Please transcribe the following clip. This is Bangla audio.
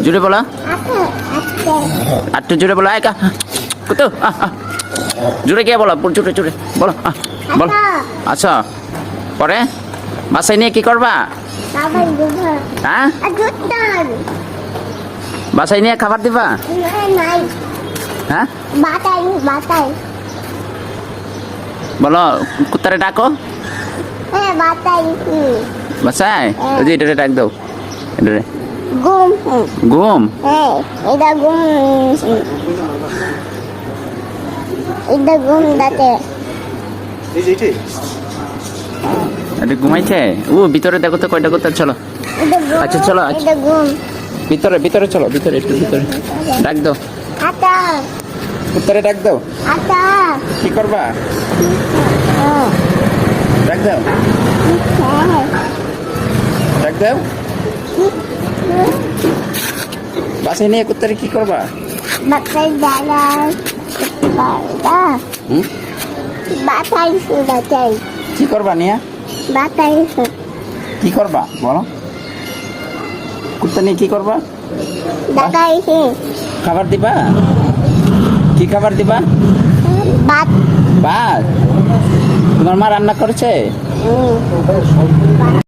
জুড়ে বলো, একটু জুড়ে বলো, একা কত জুড়ে কে বলো, জুড়ে জুড়ে বলো, বলো। আচ্ছা, পরে বাসায় নিয়ে কি করবা? হ্যাঁ, বাসায় নিয়ে খাবার দিবা? হ্যাঁ, বলো, কুত্তারে ডাকো বাসায়। ওই যে এটারে ডাক দাও, এটারে ঘুম ঘুম। এটা ঘুম, এটা ঘুম দাতে এটা ঘুমাইছে। ও ভিতরে দেখো তো কয়টা কুত্তা। চলো, আচ্ছা চলো, এটা ঘুম। ভিতরে ভিতরে চলো, ভিতরে একটু ভিতরে ডাক দাও, আটা কুত্তারে ডাক দাও। আটা কি করবা? ডাক দাও, ডাক দাও। বাসায় নিয়ে কুত্তারে কি করবা? বাতাই দাদা হুম, বাতাই বাতাই কি করবা নিয়ে? বাতাই কি করবা বলো? কুত্তা নিয়ে কি করবা? দাদাই খাবার দিবা? কি খাবার দিবা? বাত ভাত? তোমার মা রান্না করেছে?